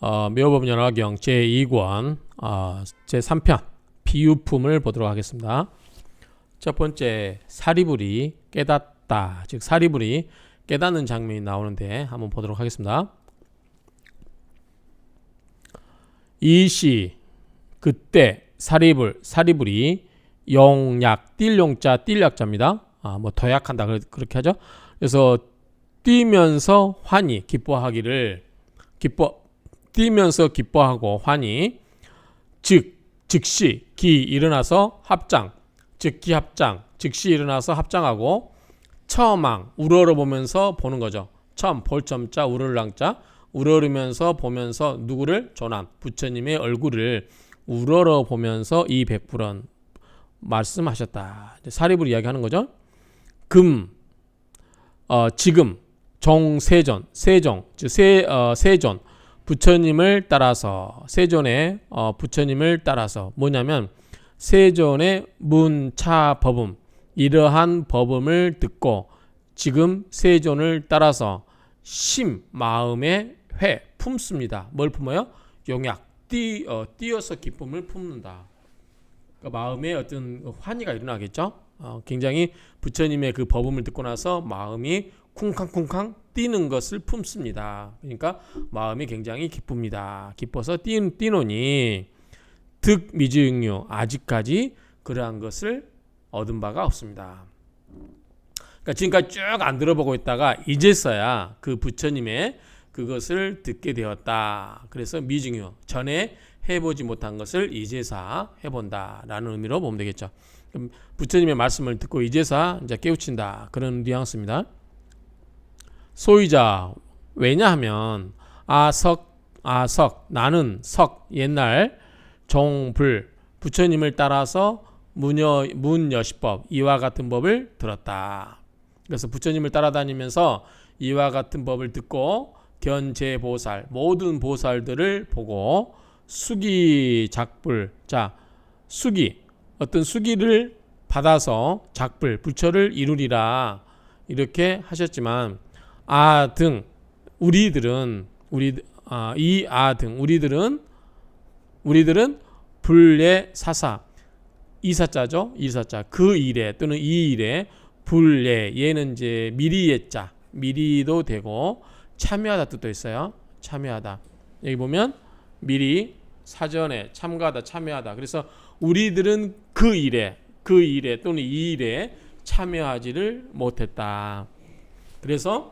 묘법연화경 제2권 제3편 비유품을 보도록 하겠습니다. 첫 번째, 사리불이 깨닫다, 즉 사리불이 깨닫는 장면이 나오는데 한번 보도록 하겠습니다. 이시 그때 사리불이 용약 띨용자 띨약자입니다. 뭐 도약한다 그렇게 하죠. 그래서 뛰면서 환히 기뻐하기를 뛰면서 기뻐하고 환히 즉시 기 일어나서 합장 즉기합장 즉시 일어나서 합장하고 처망 우러러 보면서 보는 거죠. 첨 볼첨자 우러랑자 우러르면서 보면서 누구를 조남 부처님의 얼굴을 우러러 보면서 이 백불은 말씀하셨다. 사리불 이야기하는 거죠. 지금 정세존 세종 즉 세존 부처님을 따라서 세존의 부처님을 따라서 뭐냐면 세존의 문차법음 이러한 법음을 듣고 지금 세존을 따라서 심 마음의 회 품습니다. 뭘 품어요? 용약 띄어서 기쁨을 품는다. 그러니까 마음에 어떤 환희가 일어나겠죠. 굉장히 부처님의 그 법음을 듣고 나서 마음이 쿵쾅쿵쾅 뛰는 것을 품습니다. 그러니까 마음이 굉장히 기쁩니다. 기뻐서 뛰노니 득미증유 아직까지 그러한 것을 얻은 바가 없습니다. 그러니까 지금까지 쭉 안 들어보고 있다가 이제서야 그 부처님의 그것을 듣게 되었다. 그래서 미증유 전에 해보지 못한 것을 이제서 해본다라는 의미로 보면 되겠죠. 그럼 부처님의 말씀을 듣고 이제서 이제 깨우친다 그런 뉘앙스입니다. 소이자 왜냐하면 아석 나는 옛날 종불 부처님을 따라서 문여시법 이와 같은 법을 들었다. 그래서 부처님을 따라다니면서 이와 같은 법을 듣고 견제보살 모든 보살들을 보고 수기작불 어떤 수기를 받아서 작불 부처를 이루리라 이렇게 하셨지만 우리들은 불례 사사 이사자죠. 이사자 그 일에 또는 이 일에 불례 얘는 이제 미리예자 미리도 되고 참여하다 뜻도 있어요. 참여하다 여기 보면 미리 사전에 참가하다 참여하다 그래서 우리들은 그 일에 또는 이 일에 참여하지를 못했다. 그래서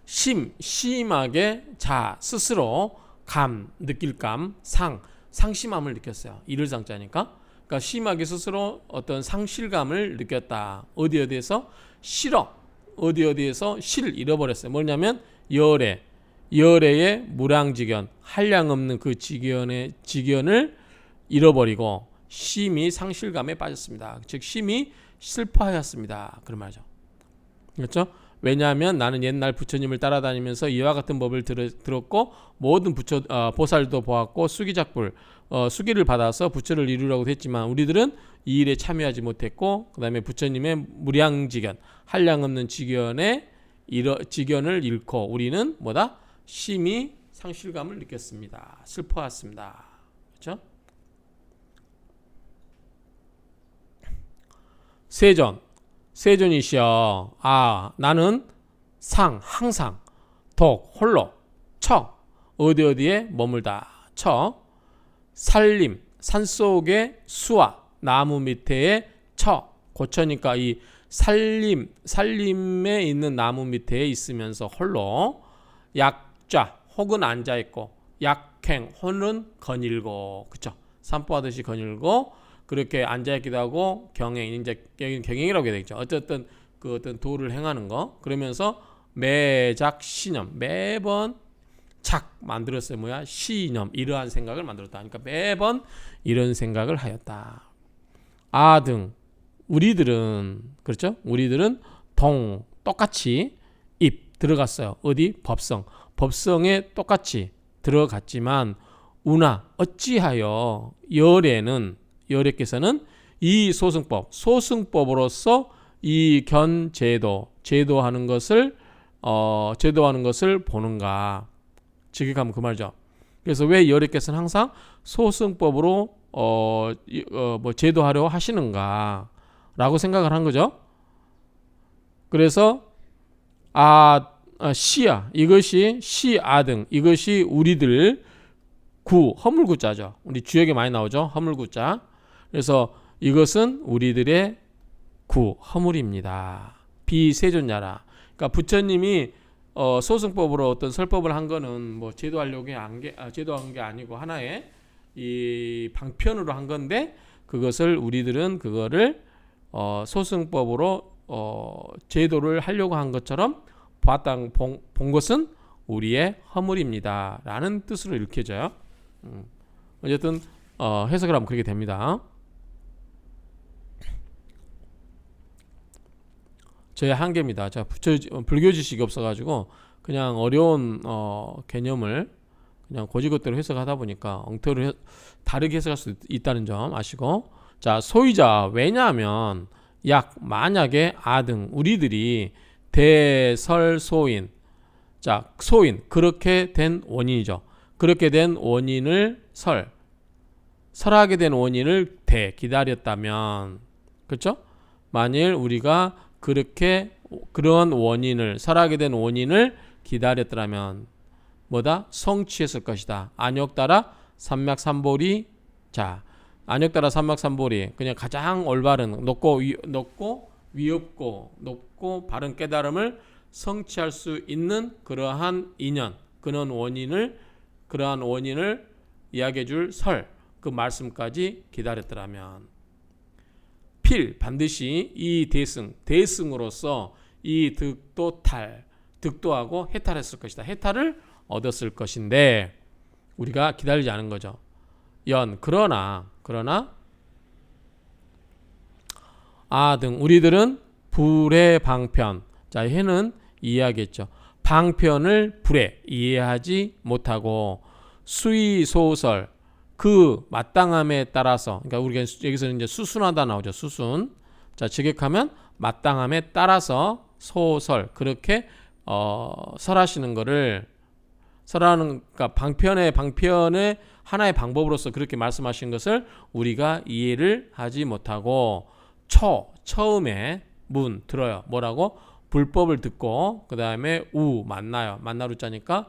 심하게 스스로 느낄 상심함을 느꼈어요. 이를 상자니까. 그러니까 심하게 스스로 어떤 상실감을 느꼈다. 어디에서 어디에서 잃어버렸어요. 뭐냐면 열애의 무량지견 한량없는 그 지견을 잃어버리고 심히 상실감에 빠졌습니다. 즉 심히 슬퍼하였습니다. 그런 말이죠. 그렇죠? 왜냐하면 나는 옛날 부처님을 따라다니면서 이와 같은 법을 들었고 모든 보살도 보았고 수기를 받아서 부처를 이루라고 했지만 우리들은 이 일에 참여하지 못했고 그 다음에 부처님의 무량지견 한량없는 지견을 잃고 우리는 심히 상실감을 느꼈습니다. 슬퍼했습니다. 그렇죠? 세존이시여 나는 항상 홀로 어디에 머물다 산속의 수와 나무 밑에 고처니까 이 산림에 있는 나무 밑에 있으면서 홀로 약좌 혹은 앉아있고 약행 혹은 거닐고 그쵸 산보하듯이 거닐고 그렇게 앉아있기도 하고 경행이라고 해야 되겠죠. 어쨌든 그 어떤 도를 행하는 거 그러면서 매작 시념 매번 만들었어요. 시념 이러한 생각을 만들었다. 그러니까 매번 이런 생각을 하였다. 우리들은 그렇죠? 우리들은 똑같이 입 들어갔어요. 어디? 법성에 똑같이 들어갔지만 어찌하여 열애께서는 이 소승법으로서 이 제도하는 것을 보는가? 직역하면 그 말이죠. 그래서 왜 여호와께서는 항상 소승법으로 뭐 제도하려 하시는가라고 생각을 한 거죠. 그래서 시야 이것이 시아등 이것이 우리들 허물구자죠. 우리 주역에 많이 나오죠. 허물구자. 그래서 이것은 우리들의 허물입니다. 비세존야라. 그러니까 부처님이 소승법으로 어떤 설법을 한 거는 뭐 제도하려고 제도한 게 아니고 하나의 이 방편으로 한 건데 그것을 우리들은 그거를 소승법으로 제도를 하려고 한 것처럼 본 것은 우리의 허물입니다. 라는 뜻으로 읽혀져요. 어쨌든 해석을 하면 그렇게 됩니다. 저의 한계입니다. 제가 불교 지식이 없어가지고 그냥 어려운 개념을 그냥 고지것대로 해석하다 보니까 엉터리로 다르게 해석할 수 있다는 점 아시고, 자 소이자 왜냐하면 만약에 아등 우리들이 대설소인, 자 소인 그렇게 된 원인이죠. 그렇게 된 원인을 설하게 된 원인을 기다렸다면, 그렇죠? 만일 우리가 그런 원인을 설하게 된 원인을 기다렸더라면 뭐다? 성취했을 것이다. 안욕따라 삼맥삼보리. 자 안욕따라 삼맥삼보리 그냥 가장 올바른 높고 위없고 바른 깨달음을 성취할 수 있는 그러한 인연, 그러한 원인을 이야기해 줄 그 말씀까지 기다렸더라면 반드시 이 대승으로서 이 득도하고 해탈했을 것이다. 해탈을 얻었을 것인데 우리가 기다리지 않은 거죠. 그러나 등 우리들은 불의 방편, 자 해는 이해하겠죠. 방편을 이해하지 못하고 수의소설 그 마땅함에 따라서, 그러니까 우리가 여기서 이제 수순하다 나오죠. 수순. 자 직역하면 마땅함에 따라서 소설 그렇게 설하시는 거를 그러니까 방편의 하나의 방법으로서 그렇게 말씀하신 것을 우리가 이해를 하지 못하고 처음에 들어요. 뭐라고? 불법을 듣고 그 다음에 만나루 자니까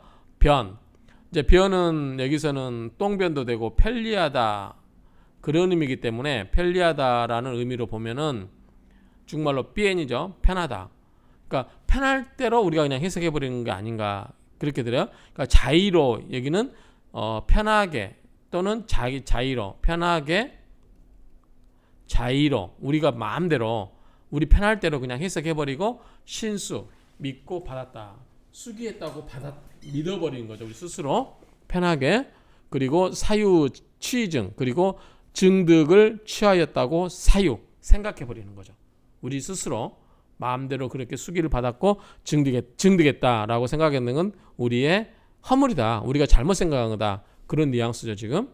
이제 변은 여기서는 똥변도 되고 편리하다 그런 의미이기 때문에 편리하다라는 의미로 보면은 중국말로 비엔이죠. 편하다. 그러니까 편할 대로 우리가 그냥 해석해 버리는 게 아닌가 그렇게 들어요. 그러니까 자의로 여기는 편하게 또는 편하게 자의로 우리가 마음대로 우리 편할 대로 그냥 해석해 버리고 신수 믿고 받았다. 수기했다고 믿어버리는 거죠. 우리 스스로 편하게. 그리고 사유 취증 그리고 증득을 취하였다고 생각해버리는 거죠. 우리 스스로 마음대로 그렇게 수기를 받았고 증득했다라고 생각했는 건 우리의 허물이다. 우리가 잘못 생각한 거다. 그런 뉘앙스죠 지금.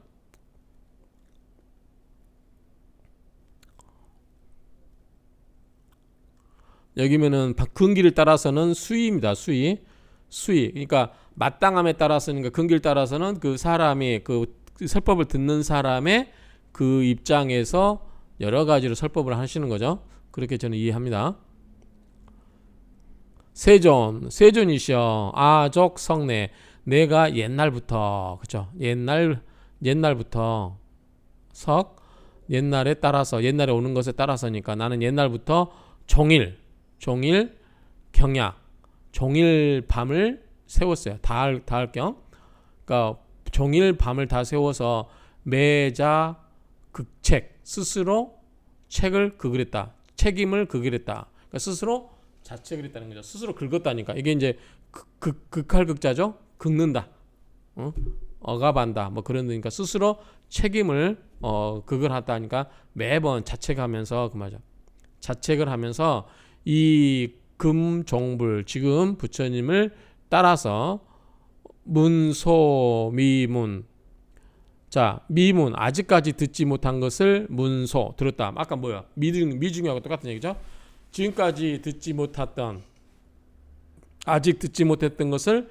여기면은 근기를 따라서는 수의입니다. 수의. 그러니까 마땅함에 따라서는 근기를 따라서는 그 사람이 그 설법을 듣는 사람의 그 입장에서 여러 가지로 설법을 하시는 거죠. 그렇게 저는 이해합니다. 세존이시여 아족 성내 내가 옛날부터 그죠? 옛날부터 옛날에 따라서 옛날에 오는 것에 따라서니까 나는 옛날부터 종일 경약 종일 밤을 세웠어요. 다 할 겸. 그러니까 종일 밤을 다 세워서 매자 극책 스스로 책을 긁으랬다. 책임을 긁으랬다. 그러니까 스스로 자책을 했다는 거죠. 스스로 긁었다니까. 이게 이제 극할 극자죠. 긁는다. 억압한다. 뭐 그런 거니까 스스로 책임을 극을 하다니까 매번 자책하면서 그 말이죠. 자책을 하면서 이 금종불 지금 부처님을 따라서 문소미문. 자 미문 아직까지 듣지 못한 것을 문소 들었다. 아까 뭐야? 미중하고 똑같은 얘기죠. 지금까지 아직 듣지 못했던 것을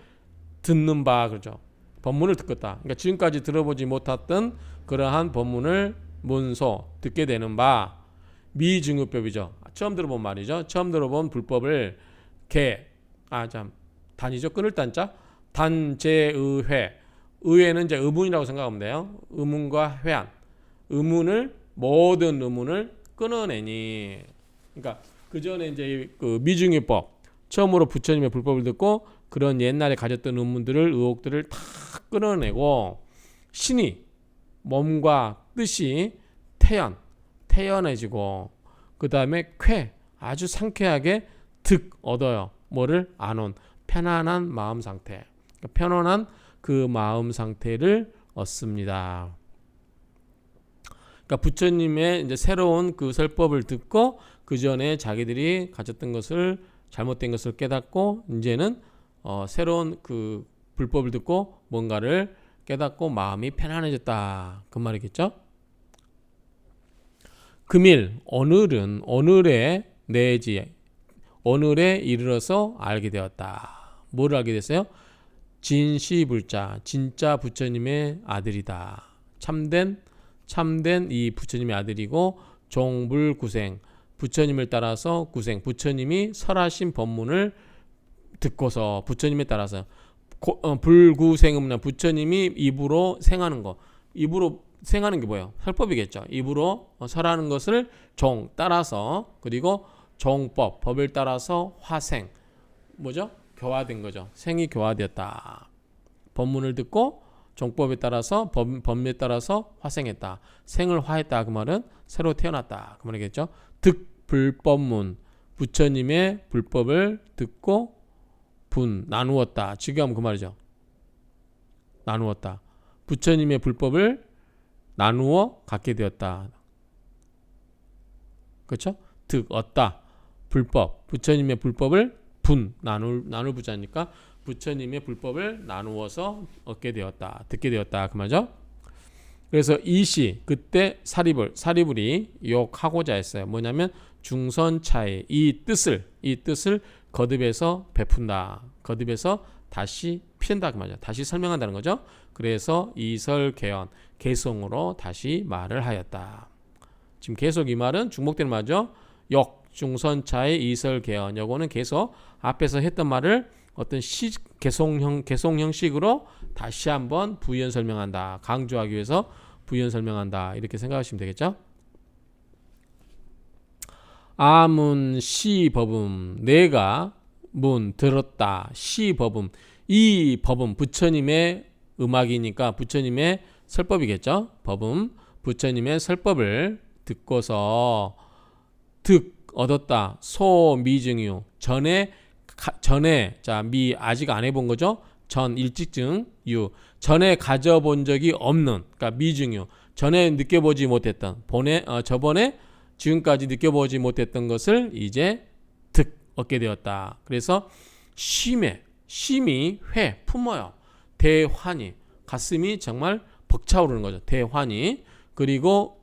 듣는 바 그러죠. 법문을 듣겠다. 그러니까 지금까지 들어보지 못했던 그러한 법문을 문소 듣게 되는 바 미증유법이죠. 처음 들어본 말이죠. 처음 들어본 불법을 단이죠. 끊을 단자 단제의회 의회는 이제 의문이라고 생각하면 돼요. 의문과 회한 의문을 모든 의문을 끊어내니 그러니까 그 전에 이제 그 미증유법 처음으로 부처님의 불법을 듣고 그런 옛날에 가졌던 의문들을 의혹들을 다 끊어내고 신이 몸과 뜻이 태연해지고 그 다음에 아주 상쾌하게 득 얻어요. 뭐를 안온 편안한 마음 상태. 그러니까 편안한 그 마음 상태를 얻습니다. 그러니까 부처님의 이제 새로운 그 설법을 듣고 그 전에 자기들이 가졌던 것을 잘못된 것을 깨닫고 이제는 새로운 그 불법을 듣고 뭔가를 깨닫고 마음이 편안해졌다. 그 말이겠죠? 금일 오늘에 이르러서 알게 되었다. 뭐를 알게 됐어요? 진시불자 진짜 부처님의 아들이다. 참된 이 부처님의 아들이고 종불구생 부처님을 따라서 구생 부처님이 설하신 법문을 듣고서 부처님에 따라서 불구생음란 부처님이 입으로 생하는 거 입으로 생하는 게 뭐예요? 설법이겠죠. 입으로 설하는 것을 따라서 그리고 종법 법을 따라서 화생 뭐죠? 교화된 거죠. 생이 교화되었다. 법문을 듣고 종법에 따라서 법에 따라서 화생했다. 생을 화했다. 그 말은 새로 태어났다. 그 말이겠죠. 득불법문 부처님의 불법을 듣고 나누었다. 지금 그 말이죠. 나누었다. 부처님의 불법을 나누어 갖게 되었다. 그렇죠? 얻다. 불법. 부처님의 불법을 나눌 부자니까 부처님의 불법을 나누어서 얻게 되었다. 듣게 되었다. 그 말이죠. 그래서 이시 그때 사리불이 욕하고자 했어요. 뭐냐면 중선차의 이 뜻을 거듭해서 베푼다. 거듭해서 다시 피운다 그 말이죠. 다시 설명한다는 거죠. 그래서 이설개연 개성으로 다시 말을 하였다. 지금 계속 이 말은 중복되는 말이죠. 중선차의 이설개연 요거는 계속 앞에서 했던 말을 어떤 개송 형식으로 다시 한번 부연 설명한다. 강조하기 위해서 부연 설명한다. 이렇게 생각하시면 되겠죠. 아문 시법음 내가 들었다. 시법음 이 법음 부처님의 음악이니까 부처님의 설법이겠죠. 법음 부처님의 설법을 듣고서 얻었다. 소미증유 전에 미 아직 안 해본 거죠. 전 일직증 유 전에 가져본 적이 없는 그러니까 미증유 전에 느껴보지 못했던 저번에 지금까지 느껴보지 못했던 것을 이제 얻게 되었다. 그래서 심이 품어요. 대환희 가슴이 정말 벅차오르는 거죠. 대환희 그리고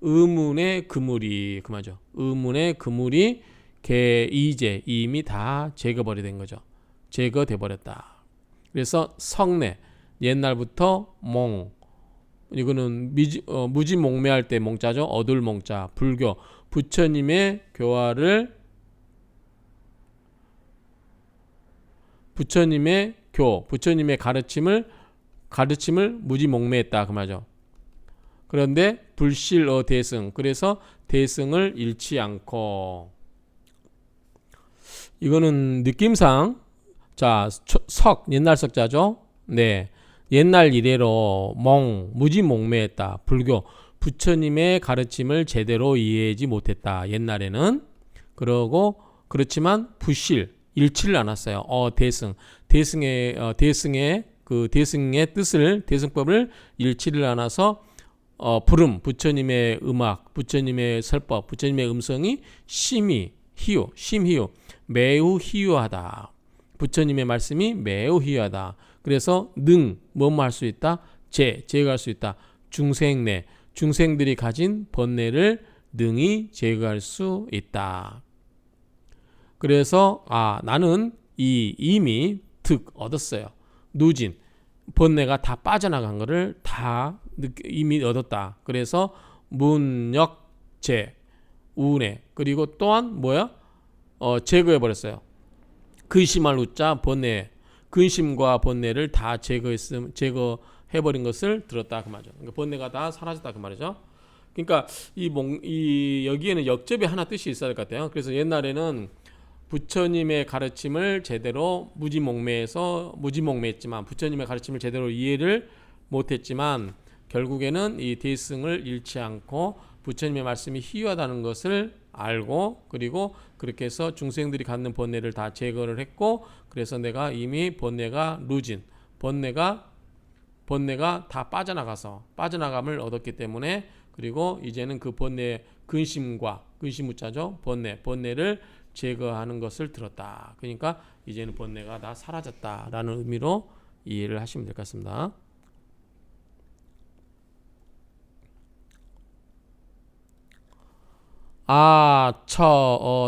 의문의 그물이 그 말이죠. 의문의 그물이 이미 다 제거버리 된 거죠. 제거돼 버렸다. 그래서 성내 옛날부터 이거는 무지몽매할 때 몽자죠. 얻을 몽자 불교 부처님의 교화를 부처님의 가르침을 무지몽매했다 그 말이죠. 그런데 불실어 대승 그래서 대승을 잃지 않고 이거는 느낌상 옛날 석자죠. 네. 옛날 이래로 무지몽매했다. 불교 부처님의 가르침을 제대로 이해하지 못했다. 옛날에는 그렇지만 잃지를 않았어요. 대승의 뜻을 대승법을 잃지를 않아서 부처님의 음악, 부처님의 설법, 부처님의 음성이 심희유 매우 희유하다. 부처님의 말씀이 매우 희유하다. 그래서 뭐뭐 할 수 있다? 제거할 수 있다. 중생들이 가진 번뇌를 능히 제거할 수 있다. 그래서 나는 이미 얻었어요. 누진 번뇌가 다 빠져나간 거를 다 이미 얻었다. 그래서 문역제 우운에 그리고 또한 뭐야? 제거해 버렸어요. 근심할 우자 번뇌 근심과 번뇌를 다 제거해 버린 것을 들었다 그 말이죠. 그러니까 번뇌가 다 사라졌다 그 말이죠. 그러니까 이 여기에는 역접이 하나 뜻이 있어야 될 것 같아요. 그래서 옛날에는 부처님의 가르침을 제대로 무지몽매했지만 부처님의 가르침을 제대로 이해를 못했지만 결국에는 이 대승을 잃지 않고 부처님의 말씀이 희유하다는 것을 알고 그리고 그렇게 해서 중생들이 갖는 번뇌를 다 제거를 했고 그래서 내가 이미 번뇌가 루진 번뇌가 다 빠져나감을 얻었기 때문에 그리고 이제는 그 번뇌 근심과 근심무자죠 번뇌를 제거하는 것을 들었다. 그러니까 이제는 번뇌가 다 사라졌다라는 의미로 이해를 하시면 될 것 같습니다.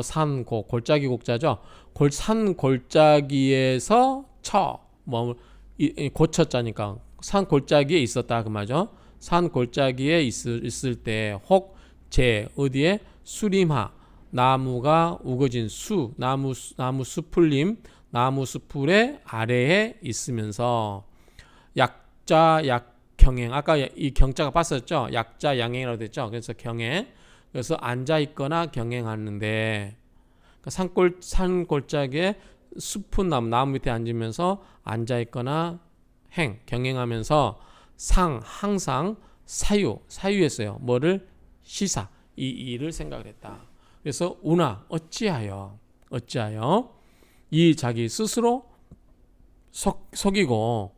산고 골짜기 곡자죠. 산 골짜기에서 고쳐자니까 산 골짜기에 있었다 그 말이죠. 산 골짜기에 있을 때 혹 제 어디에 수림하 나무가 우거진 나무 수풀림 나무 수풀의 아래에 있으면서 약자 약경행 아까 이 경자가 봤었죠. 약자 양행이라고 됐죠. 그래서 경행 그래서 앉아 있거나 경행하는데 산 골짜기에 숲은 나무 밑에 앉으면서 앉아 있거나 경행하면서 항상 사유했어요. 뭐를 시사 이 일을 생각을 했다. 그래서 우나 어찌하여 이 자기 스스로 속이고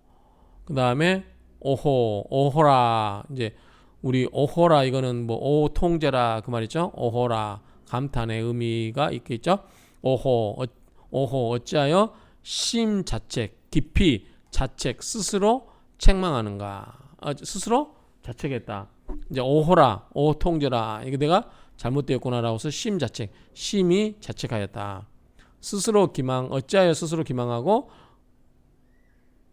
그 다음에 오호라 이제 우리 오호라 이거는 뭐 오통제라 그 말이죠. 오호라 감탄의 의미가 있겠죠. 오호 어찌하여 심자책 깊이 자책 스스로 책망하는가 스스로 자책했다. 이제 오호라 오통제라 이게 내가 잘못되었구나라고 해서 심자책 심히 자책하였다. 어찌하여 스스로 기망하고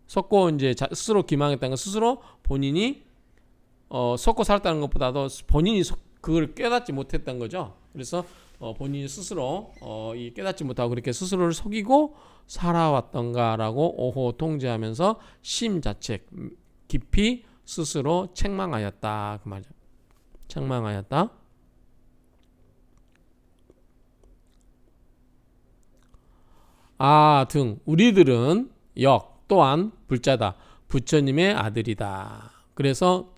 속고 이제 스스로 기망했다는 건 스스로 본인이 속고 살았다는 것보다도 본인이 그걸 깨닫지 못했던 거죠. 그래서 본인이 스스로 이 깨닫지 못하고 그렇게 스스로를 속이고 살아왔던가라고 오호 통제하면서 심자책 깊이 스스로 책망하였다 그 말이죠. 책망하였다. 등 우리들은 또한 불자다. 부처님의 아들이다. 그래서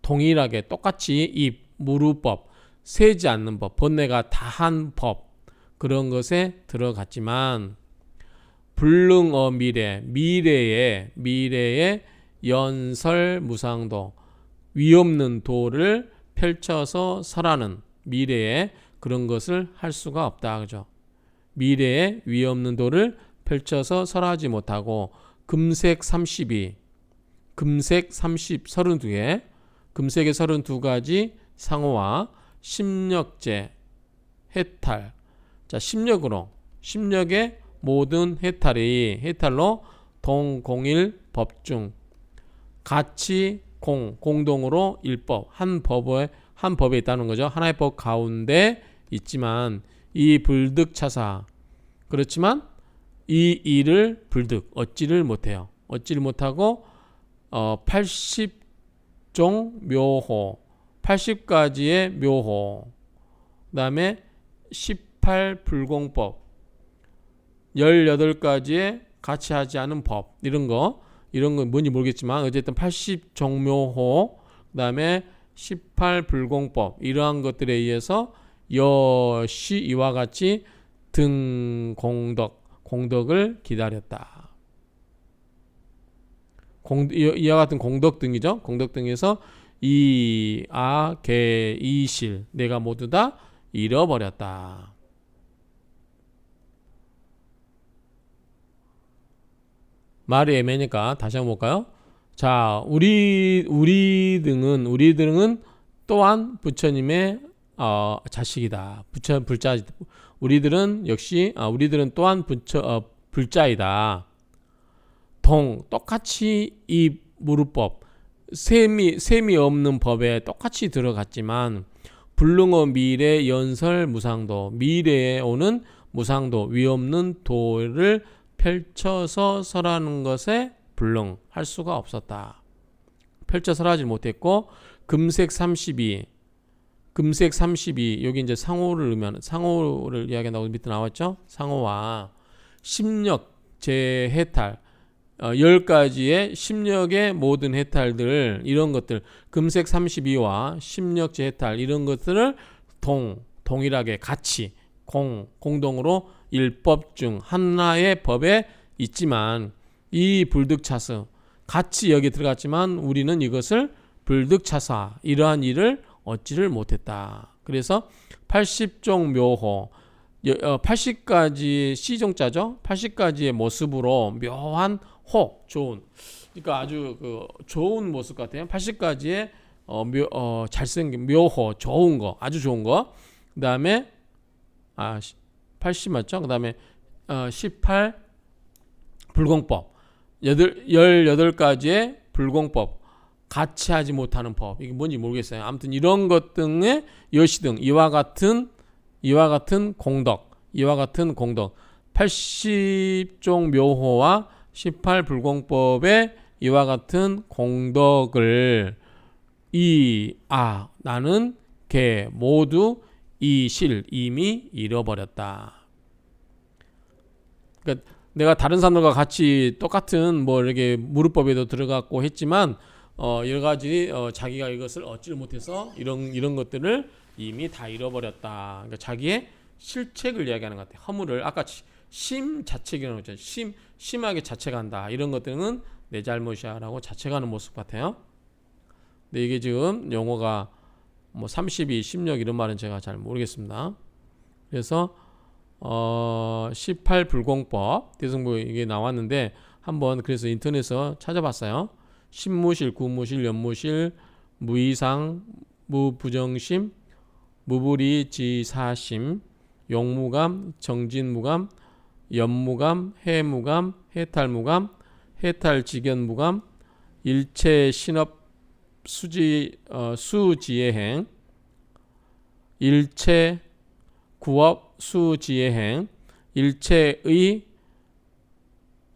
동일하게 똑같이 무루법 세지 않는 법 번뇌가 다한 법 그런 것에 들어갔지만 불능어 미래의 연설무상도 위없는 도를 펼쳐서 설하는 미래에 그런 것을 할 수가 없다 그죠. 미래에 위없는 도를 펼쳐서 설하지 못하고 금색 32개 금색의 32가지 상호와 심력제 해탈 심력의 모든 해탈로 동공일 법중 같이 공동으로 일법 한 법에 있다는 거죠. 하나의 법 가운데 있지만 이 불득차사 그렇지만 이 일을 얻지를 못해요. 얻지를 못하고 80종 묘호 80가지의 묘호 그 다음에 18불공법 18가지의 같이 하지 않은 법 이런 거 뭔지 모르겠지만 어쨌든 80종묘호 그 다음에 18불공법 이러한 것들에 의해서 여시 이와 같이 공덕을 기다렸다. 이와 같은 공덕 등이죠. 공덕 등에서 이실 내가 모두 다 잃어버렸다. 말이 애매니까 다시 한번 볼까요? 자, 우리들은 또한 부처님의 자식이다. 불자. 우리들은 또한 불자이다. 똑같이 이 무르법 셈이 없는 법에 똑같이 들어갔지만 불능어 미래 연설 무상도 미래에 오는 무상도 위없는 도를 펼쳐서 설하는 것에 불능할 수가 없었다. 펼쳐 설하지 못했고 금색 32 여기 이제 상호를 의미하는 상호를 이야기한다고 밑에 나왔죠. 상호와 심력 재해탈 10가지의 심력의 모든 해탈들 이런 것들 금색 32와 심력 재해탈 이런 것들을 동일하게 같이 공동으로 일법 중 하나의 법에 있지만 이 불득차서 같이 여기 들어갔지만 우리는 이것을 불득차사 이러한 일을 얻지를 못했다. 그래서 80종 묘호 80가지 시종자죠. 80가지의 모습으로 묘한 좋은 그러니까 아주 좋은 모습 같아요. 80가지의 잘생긴 묘호 좋은 거 아주 좋은 거. 그 다음에 80 맞죠? 그 다음에 18 불공법 18가지의 불공법 같이 하지 못하는 법 이게 뭔지 모르겠어요. 아무튼 이런 것 등의 여시등 이와 같은 공덕 80종 묘호와 18 불공법의 이와 같은 공덕을 나는 모두 이미 잃어버렸다. 그러니까 내가 다른 사람들과 같이 똑같은 이렇게 무르법에도 들어갔고 했지만 여러 가지 자기가 이것을 얻지를 못해서 이런 것들을 이미 다 잃어버렸다. 그러니까 자기의 실책을 이야기하는 것 같아요. 허물을 아까 심자책이라고 했죠. 심하게 자책한다. 이런 것들은 내 잘못이야라고 자책하는 모습 같아요. 근데 이게 지금 용어가 32, 심력 이런 말은 제가 잘 모르겠습니다. 그래서 18 불공법 대승부 이게 나왔는데 한번 그래서 인터넷에서 찾아봤어요. 신무실, 구무실, 연무실, 무이상, 무부정심, 무불이지사심, 용무감, 정진무감, 연무감, 해무감, 해탈무감, 해탈직연무감, 일체신업 수지혜행, 일체구업 수지혜행,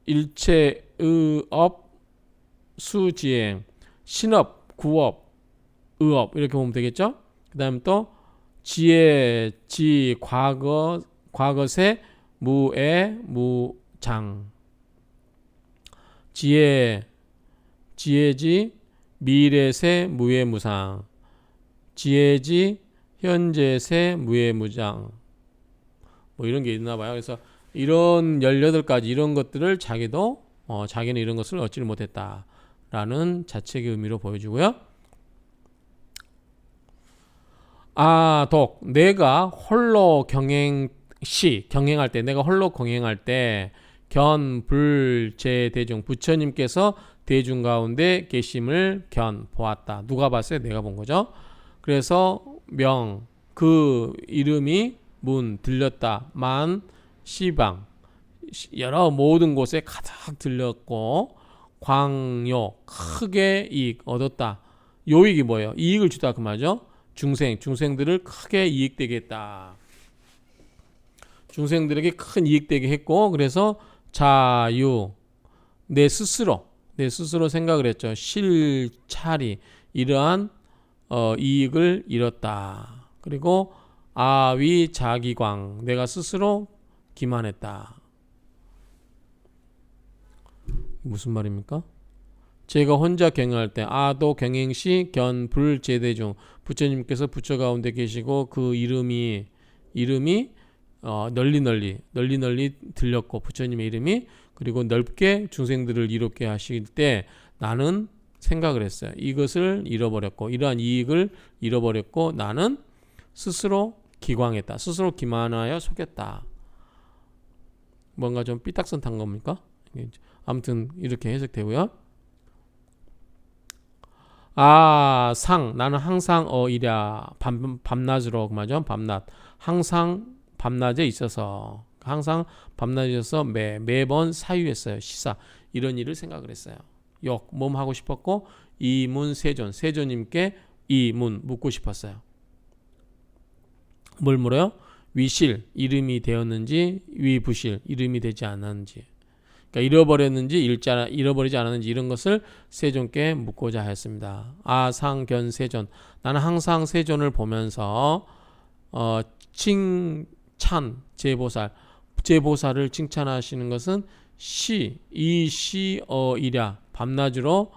일체의업 수지행, 신업, 구업, 의업 이렇게 보면 되겠죠. 그 다음 또 지혜, 과거세, 무애, 무장, 지혜지, 미래세, 무애무상, 지혜지, 현재세, 무애무장 이런 게 있나 봐요. 그래서 이런 18가지 이런 것들을 자기는 이런 것을 얻지를 못했다라는 자책의 의미로 보여주고요. 내가 홀로 경행할 때 내가 홀로 경행할 때 견불제대중 부처님께서 대중 가운데 계심을 보았다. 누가 봤어요? 내가 본 거죠. 그래서 그 이름이 들렸다. 시방 여러 모든 곳에 가득 들렸고 광요 크게 이익 얻었다. 요익이 뭐예요? 이익을 주다 그 말이죠. 중생들을 크게 이익되게 했다. 중생들에게 큰 이익되게 했고 그래서 자유 내 스스로 생각을 했죠. 실찰이 이러한 이익을 잃었다. 그리고 아위자기광 내가 스스로 기만했다. 무슨 말입니까? 제가 혼자 경영할 때 아도 경행시 견불제대중 부처님께서 부처 가운데 계시고 그 이름이 널리 들렸고 부처님의 이름이 그리고 넓게 중생들을 이롭게 하실 때 나는 생각을 했어요. 이것을 잃어버렸고 이러한 이익을 잃어버렸고 나는 스스로 기광했다. 스스로 기만하여 속였다. 뭔가 좀 삐딱선 탄 겁니까? 아무튼 이렇게 해석되고요. 나는 항상 이랴 밤낮으로 그 말이죠. 밤낮 항상 밤낮에 있어서 매번 사유했어요. 시사 이런 일을 생각을 했어요. 몸 하고 싶었고 이문 세존 세존님께 이문 묻고 싶었어요. 뭘 물어요? 위실 이름이 되었는지 위부실 이름이 되지 않았는지, 그러니까 잃어버렸는지 잃어버리지 않았는지 이런 것을 세존께 묻고자 했습니다. 아상견 세존, 나는 항상 세존을 보면서 칭찬 제보살을 칭찬하시는 것은 이시어이랴 밤낮으로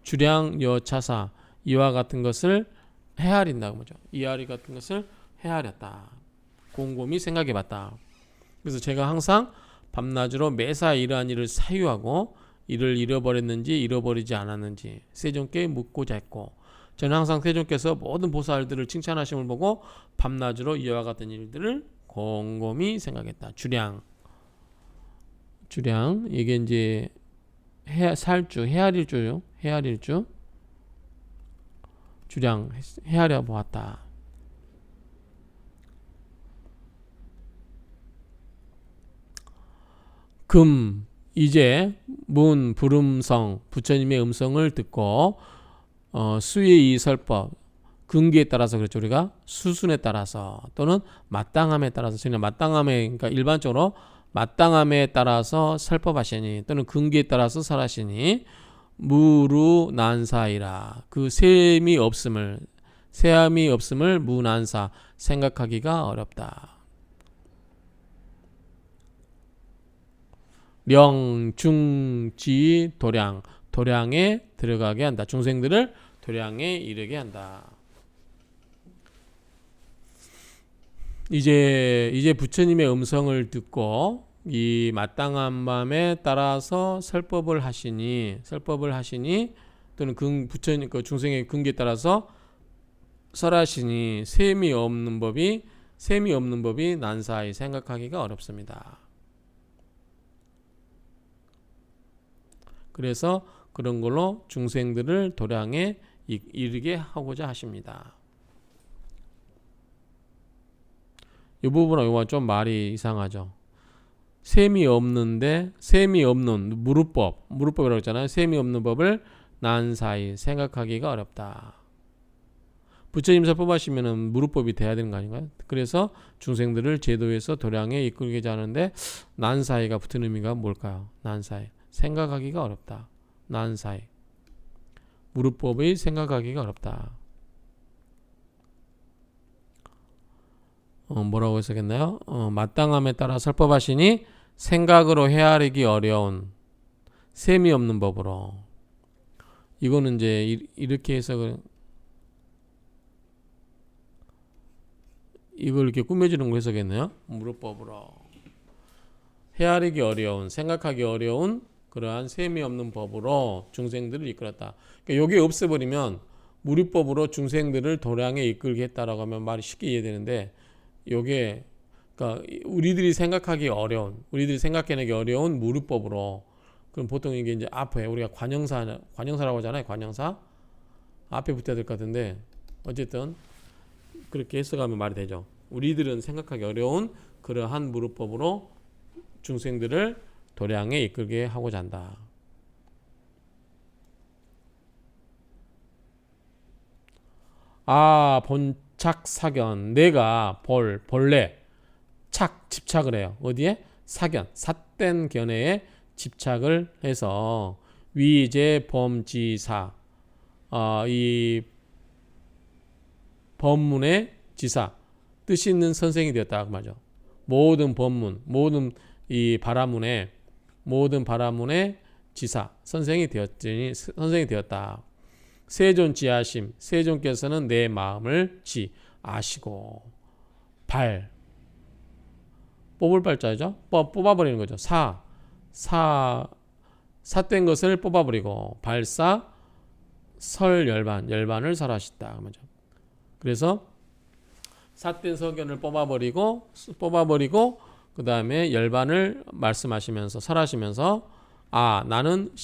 주량 여차사 이와 같은 것을 헤아린다고 하죠. 이하리 같은 것을 헤아렸다. 곰곰이 생각해봤다. 그래서 제가 항상 밤낮으로 매사 이러한 일을 사유하고 이를 잃어버렸는지 잃어버리지 않았는지 세존께 묻고자 했고, 저는 항상 세존께서 모든 보살들을 칭찬하심을 보고 밤낮으로 이와 같은 일들을 곰곰이 생각했다. 주량 이게 이제 살주 헤아릴주요. 헤아릴주 주량 헤아려 보았다. 금 이제 문 부름성 부처님의 음성을 듣고 수의 이설법 근기에 따라서 그렇죠. 우리가 수순에 따라서 또는 마땅함에 따라서, 저희는 마땅함에, 그러니까 일반적으로 마땅함에 따라서 설법하시니 또는 근기에 따라서 설하시니 무루난사이라, 그 셈이 없음을 무난사 생각하기가 어렵다. 명중지 도량에 들어가게 한다. 중생들을 도량에 이르게 한다. 이제 부처님의 음성을 듣고 이 마땅한 마음에 따라서 설법을 하시니 또는 부처님 그 중생의 근기에 따라서 설하시니 셈이 없는 법이 난사히 생각하기가 어렵습니다. 그래서 그런 걸로 중생들을 도량에 이르게 하고자 하십니다. 이 부분은 이거 좀 말이 이상하죠. 셈이 없는 무루법이라고 했잖아요. 셈이 없는 법을 난사히 생각하기가 어렵다. 부처님 설법하시면은 무루법이 돼야 되는 거 아닌가요? 그래서 중생들을 제도에서 도량에 이끌고자 하는데 난사히가 붙은 의미가 뭘까요? 난사히 생각하기가 어렵다. 난사히 무루법의 생각하기가 어렵다. 뭐라고 해석했나요? 마땅함에 따라 설법하시니 생각으로 헤아리기 어려운 셈이 없는 법으로. 이거는 이제 이렇게 해석을, 이걸 이렇게 꾸며주는 거 해석했네요. 무루법으로 헤아리기 어려운, 생각하기 어려운 그러한 셈이 없는 법으로 중생들을 이끌었다. 그러니까 여기 없애버리면 무루법으로 중생들을 도량에 이끌게 했다라고 하면 말이 쉽게 이해되는데, 요게 그러니까 우리들이 생각해내기 어려운 무루법으로. 그럼 보통 이게 이제 앞에 우리가 관형사라고 하잖아요. 관형사 앞에 붙어야 될 것 같은데, 어쨌든 그렇게 해석하면 말이 되죠. 우리들은 생각하기 어려운 그러한 무루법으로 중생들을 도량에 이끌게 하고자 한다. 본착사견, 내가 본래 집착을 해요. 어디에? 사견, 삿된 견해에 집착을 해서 위제범지사, 이 법문의 지사, 뜻이 있는 선생이 되었다 그 말이죠. 모든 법문, 모든 바라문의 지사, 선생이 되었다. 세존지하심, 세존께서는 내 마음을 아시고, 뽑을 발자죠. 뽑아버리는 거죠. 삿된 것을 뽑아버리고, 열반을 설하셨다. 그래서 삿된 서견을 뽑아버리고 그 다음에 열반을 말씀하시면서 설하시면서, 나는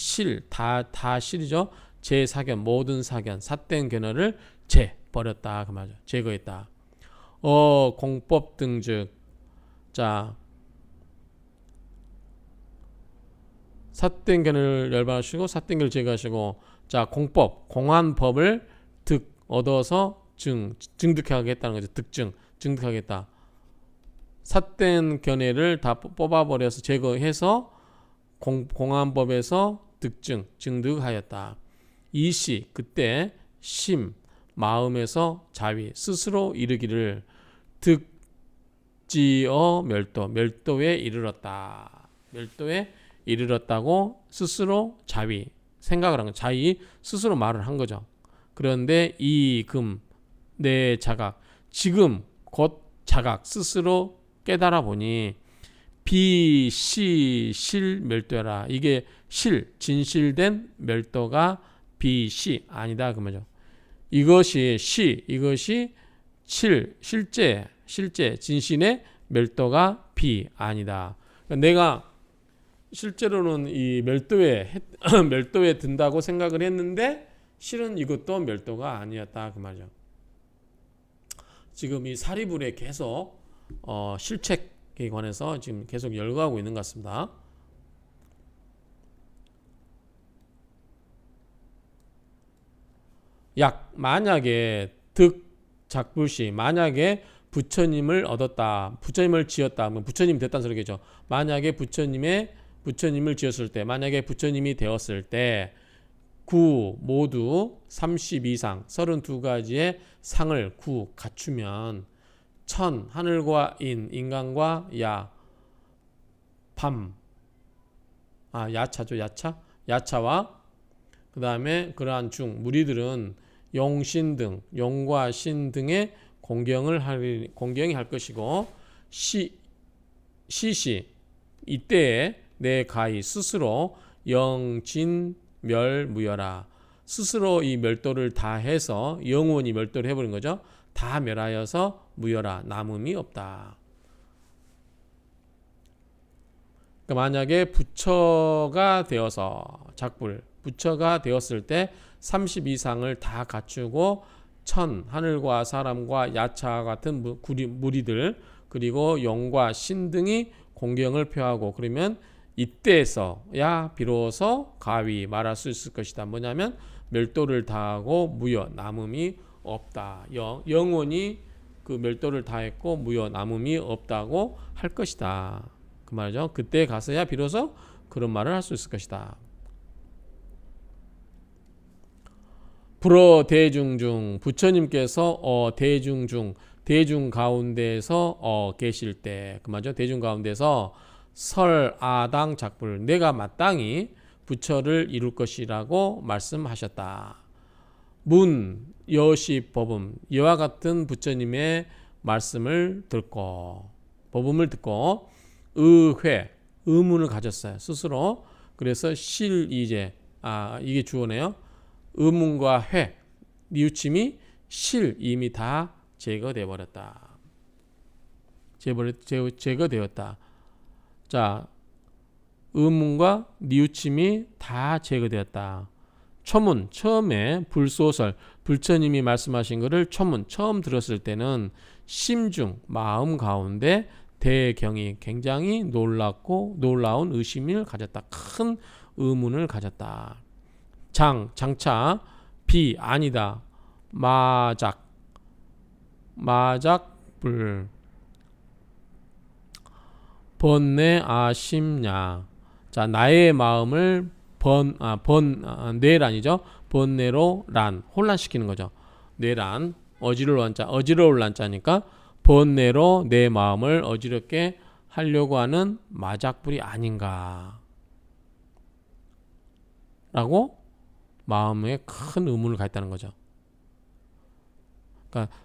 다 실이죠. 제 사견, 모든 사견, 삿된 견해를 버렸다 그 말이죠. 제거했다. 공법 등즉, 자 삿된 견해를 열반하시고 삿된 견해를 제거하시고 자 공법 공안법을 득 얻어서 증득하겠다는 거죠. 득증 증득하겠다. 삿된 견해를 다 뽑아버려서 제거해서 공안법에서 득증 증득하였다. 이시 그때 심 마음에서 자위 스스로 이르기를 득지어 멸도에 이르렀다. 멸도에 이르렀다고 스스로 자위 생각을 한 거. 자위 스스로 말을 한 거죠. 그런데 이금 내 자각 지금 곧 자각 스스로 깨달아 보니 비시실 멸도라. 이게 진실된 멸도가 비시 아니다 그 말이죠. 이것이 실제 진실의 멸도가 비 아니다. 그러니까 내가 실제로는 이 멸도에 든다고 생각을 했는데 실은 이것도 멸도가 아니었다 그 말이죠. 지금 이 사리불에 계속 실책에 관해서 지금 계속 열거하고 있는 것 같습니다. 만약에 득작불시 만약에 부처님을 얻었다. 부처님을 지었다. 부처님이 됐다는 소리겠죠. 만약에 부처님을 지었을 때 만약에 부처님이 되었을 때 모두 32상 32가지의 상을 갖추면 하늘과 인간과 야차와 그 다음에 그러한 무리들은 용과 신 등의 공경이 할 것이고 이때에 내 가히 스스로 영진멸무여라. 스스로 이 멸도를 다 해서 영원히 멸도를 해버린 거죠. 다 멸하여서 무여라. 남음이 없다. 그러니까 만약에 부처가 되어서 부처가 되었을 때 32상을 다 갖추고 하늘과 사람과 야차와 같은 무리들 그리고 영과 신 등이 공경을 표하고 그러면 이때에서야 비로소 가위 말할 수 있을 것이다. 뭐냐면 멸도를 다하고 무여 남음이 없다. 영원히 그 멸도를 다했고 무여 남음이 없다고 할 것이다. 그 말이죠. 그때 가서야 비로소 그런 말을 할 수 있을 것이다. 불어 대중 중 부처님께서 대중 가운데에서 계실 때 그 말이죠. 대중 가운데서 설아당 작불 내가 마땅히 부처를 이룰 것이라고 말씀하셨다. 여시 법음 이와 같은 부처님의 말씀을 듣고 법음을 듣고 의문을 가졌어요. 스스로. 그래서 이게 주어네요. 의문과 뉘우침이 이미 다 제거되어 버렸다. 제거되었다. 자, 의문과 뉘우침이 다 제거되었다. 처음에 불소설 불처님이 말씀하신 것을 처음 들었을 때는 심중 마음 가운데 대경이 굉장히 놀라운 의심을 가졌다. 큰 의문을 가졌다. 장차 비 아니다. 마작불 번뇌 아심냐. 자, 나의 마음을 뇌란이죠. 번뇌로 혼란시키는 거죠. 뇌란 어지러울 란자니까 번뇌로 내 마음을 어지럽게 하려고 하는 마작불이 아닌가 라고 마음에 큰 의문을 갖다는 거죠. 그러니까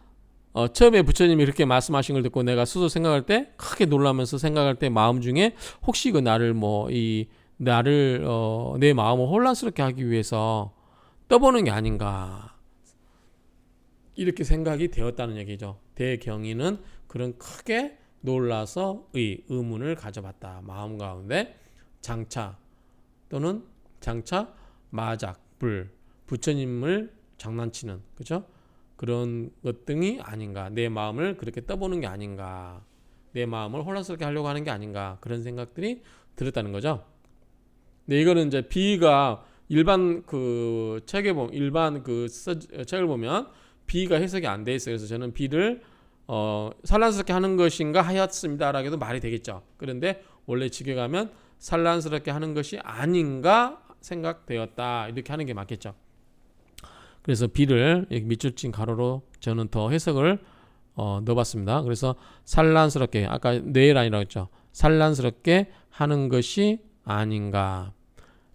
처음에 부처님이 이렇게 말씀하신 걸 듣고 내가 스스로 생각할 때 크게 놀라면서 생각할 때 마음 중에 혹시 그 내 마음을 혼란스럽게 하기 위해서 떠보는 게 아닌가 이렇게 생각이 되었다는 얘기죠. 대경이는 그런 크게 놀라서 의문을 가져봤다. 마음 가운데 장차 마작불 부처님을 장난치는 그죠? 그런 것 등이 아닌가. 내 마음을 그렇게 떠보는 게 아닌가. 내 마음을 혼란스럽게 하려고 하는 게 아닌가. 그런 생각들이 들었다는 거죠. 네, 이거는 이제 비가 일반 그 책에 보면 책을 보면 비가 해석이 안 돼 있어요. 그래서 저는 비를 산란스럽게 하는 것인가 하였습니다라고 해도 말이 되겠죠. 그런데 원래 직에 가면 산란스럽게 하는 것이 아닌가 생각되었다 이렇게 하는 게 맞겠죠. 그래서 비를 밑줄 친 가로로 저는 더 해석을 넣어봤습니다. 그래서 산란스럽게 아까 뇌란이라고 했죠. 산란스럽게 하는 것이 아닌가.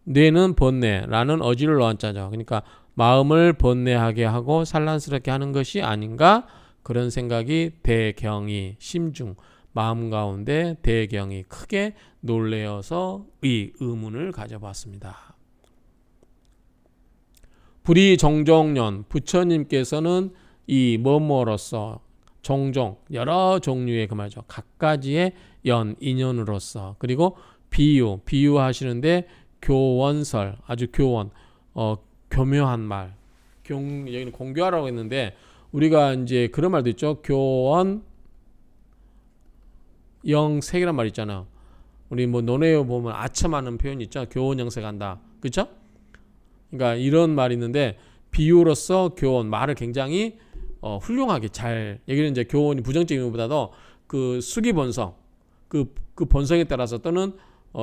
뇌는 번뇌라는 어지를 넣은 자죠. 그러니까 마음을 번뇌하게 하고 산란스럽게 하는 것이 아닌가 그런 생각이 대경이 심중 마음 가운데 대경이 크게 놀래어서 이 의문을 가져봤습니다. 불의종종년 부처님께서는 이 뭐뭐로서 종종 여러 종류의 그 말이죠. 각가지의 인연으로서 그리고 비유하시는데 교원설 아주 교묘한 말 여기는 공교하라고 했는데 우리가 이제 그런 말도 있죠. 교원 영색이란 말 있잖아요. 우리 뭐 논외에 보면 아첨하는 표현이 있죠. 교원 영색한다. 그렇죠? 그러니까 이런 말이 있는데 비유로서 교원 말을 굉장히 훌륭하게 잘 여기는 이제 교원이 부정적인 것보다도 그 수기 본성 그 본성에 따라서 또는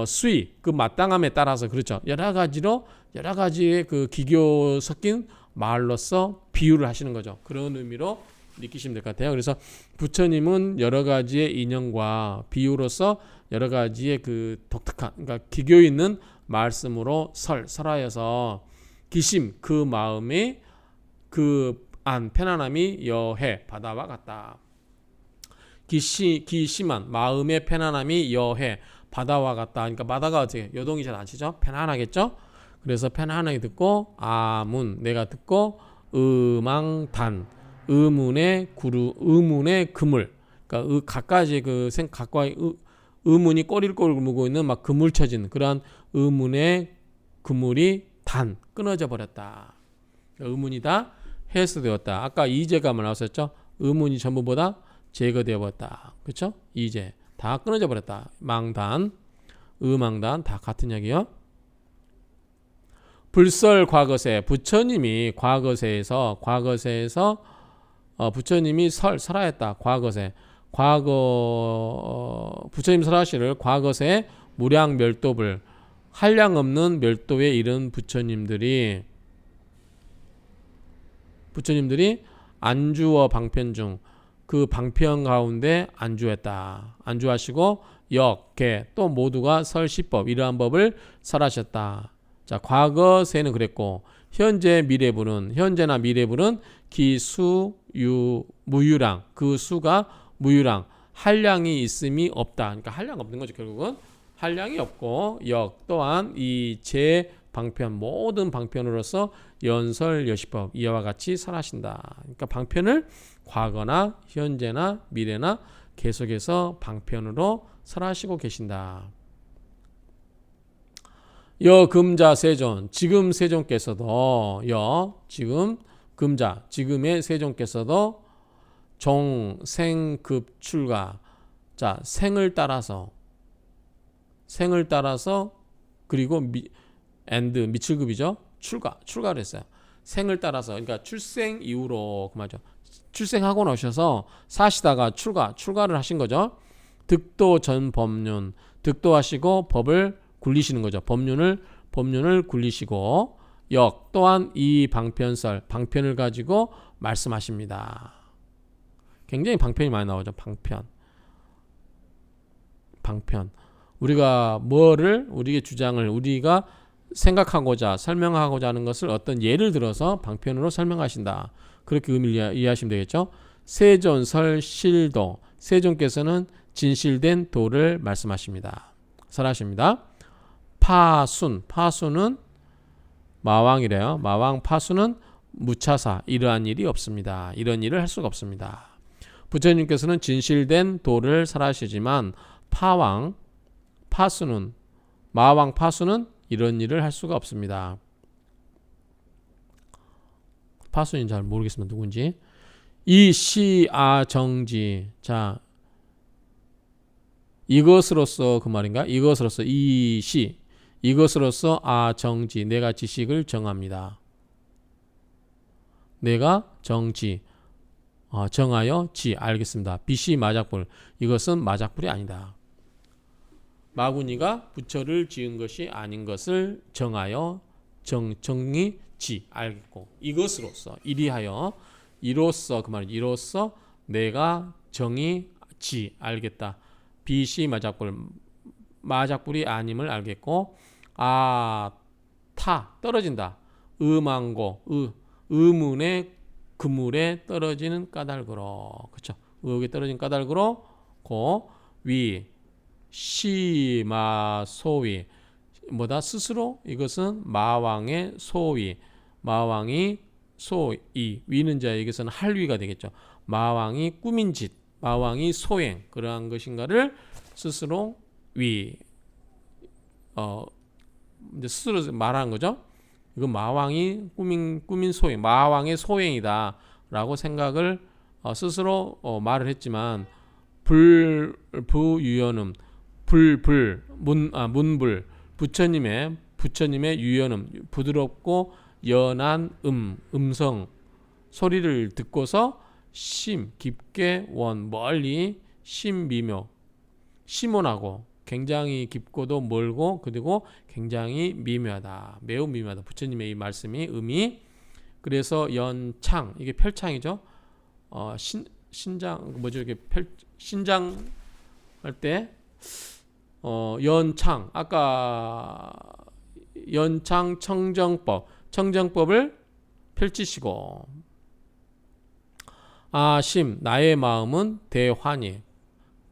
수위 그 마땅함에 따라서 그렇죠. 여러 가지의 그 기교 섞인 말로서 비유를 하시는 거죠. 그런 의미로 느끼시면 될 것 같아요. 그래서 부처님은 여러 가지의 인연과 비유로서 여러 가지의 그 독특한 그러니까 기교 있는 말씀으로 설하여서 기심 그 마음의 그 안 편안함이 여해 바다와 같다. 기심한 마음의 편안함이 여해 바다와 같다. 그러니까 바다가 어떻게 요동이 잘 안 치죠? 편안하겠죠? 그래서 편안하게 듣고 아문 내가 듣고 음앙단 의문의 그물 그러니까 각가지 각과 의문이 꼬리를 물고 있는 막 그물 쳐진 그러한 의문의 그물이 단 끊어져 버렸다. 의문이 다 해소되었다. 아까 이제감을 나왔었죠. 의문이 전부보다 제거되어 버렸다. 그렇죠? 이제 다 끊어져 버렸다. 망단, 의망단 다 같은 이야기요. 불설 과거세 부처님이 과거세에서 부처님이 설하였다. 과거세 부처님 설하시를 과거세 무량 멸도불 한량 없는 멸도에 이른 부처님들이 안주어 방편 중 그 방편 가운데 안주했다. 안주하시고 개 또 모두가 설시법 이러한 법을 설하셨다. 자, 과거세는 그랬고 현재나 미래불은 무유랑 그 수가 무유랑 한량이 있음이 없다. 그러니까 한량 없는 거죠. 결국은 한량이 없고 또한 이 제 방편 모든 방편으로서 연설 여시법 이와 같이 설하신다. 그러니까 방편을 과거나 현재나 미래나 계속해서 방편으로 설하시고 계신다. 금자 세존 지금 세존께서도 지금의 세존께서도 종생급 출가 자 생을 따라서 그리고 미칠급이죠. 출가를 했어요. 생을 따라서 그러니까 출생 이후로 그 말이죠. 출생하고 나셔서 사시다가 출가를 하신 거죠. 득도 전 법륜 득도하시고 법을 굴리시는 거죠. 법륜을 굴리시고 또한 이 방편을 가지고 말씀하십니다. 굉장히 방편이 많이 나오죠. 방편. 우리가 우리의 주장을 우리가 생각하고자 설명하고자 하는 것을 어떤 예를 들어서 방편으로 설명하신다. 그렇게 의미를 이해하시면 되겠죠. 세존설실도 세존께서는 진실된 도를 말씀하십니다. 설하십니다. 파수는 마왕이래요. 마왕 파수는 무차사 이러한 일이 없습니다. 이런 일을 할 수가 없습니다. 부처님께서는 진실된 도를 설하시지만 마왕 파수는 이런 일을 할 수가 없습니다. 파수는 잘 모르겠습니다. 누군지. 이 시아정지 자 이것으로서 그 말인가? 이것으로서 이것으로서 정지 내가 지식을 정합니다. 내가 정지 정하여 알겠습니다. BC 마작불 이것은 마작불이 아니다. 마구니가 부처를 지은 것이 아닌 것을 정하여 정의 알겠고 이것으로서 이리하여 이로써 그 말은 이로써 내가 정의 알겠다. BC 마작불이 아님을 알겠고 타 떨어진다. 의망고 의문의 그물에 떨어지는 까닭으로 그렇죠. 의혹에 떨어진 까닭으로 위 시마소위 뭐다 스스로 이것은 마왕의 소위 마왕이 소위 위는 자에게서는 할위가 되겠죠. 마왕이 꾸민 짓 마왕이 소행 그러한 것인가를 스스로 이제 스스로 말하는 거죠. 이건 마왕이 꾸민 소행 마왕의 소행이다 라고 생각을 스스로 말을 했지만 부유연음 문불 부처님의 유연음 부드럽고 연한 음성 소리를 듣고서 깊게 멀리 미묘 심원하고 굉장히 깊고도 멀고 그리고 굉장히 미묘하다. 매우 미묘하다. 부처님의 이 말씀이 그래서 연창 이게 펼창이죠. 신장 뭐죠? 이게 신장 할 때 연창 아까 연창 청정법을 펼치시고 나의 마음은 대환희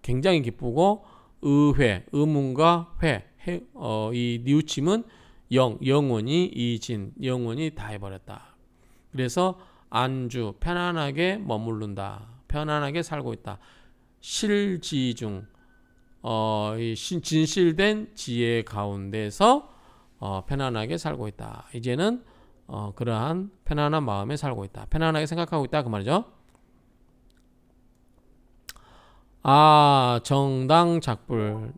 굉장히 기쁘고 의문과 이 뉘우침은 영원히 이진 영원히 다 해버렸다. 그래서 안주 편안하게 머무른다. 편안하게 살고 있다. 실지중 이 진실된 지혜 가운데서 편안하게 살고 있다. 이제는 그러한 편안한 마음에 살고 있다. 편안하게 생각하고 있다 그 말이죠. 정당 작불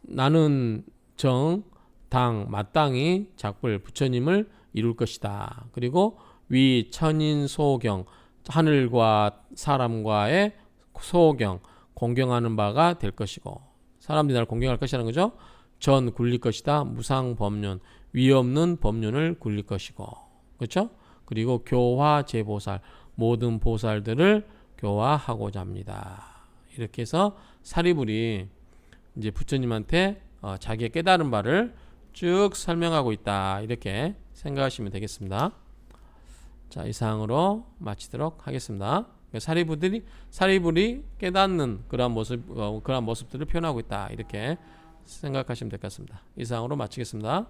나는 정당 마땅히 작불 부처님을 이룰 것이다. 그리고 위 천인 소경 하늘과 사람과의 소경 공경하는 바가 될 것이고 사람들이 나를 공경할 것이라는 거죠. 전 굴릴 것이다. 무상 법륜 위 없는 법륜을 굴릴 것이고 그렇죠. 그리고 교화 제보살 모든 보살들을 교화하고자 합니다. 이렇게 해서 사리불이 이제 부처님한테 자기의 깨달은 바를 쭉 설명하고 있다. 이렇게 생각하시면 되겠습니다. 자, 이상으로 마치도록 하겠습니다. 사리불이 깨닫는 그러한 모습들을 표현하고 있다. 이렇게 생각하시면 될 것 같습니다. 이상으로 마치겠습니다.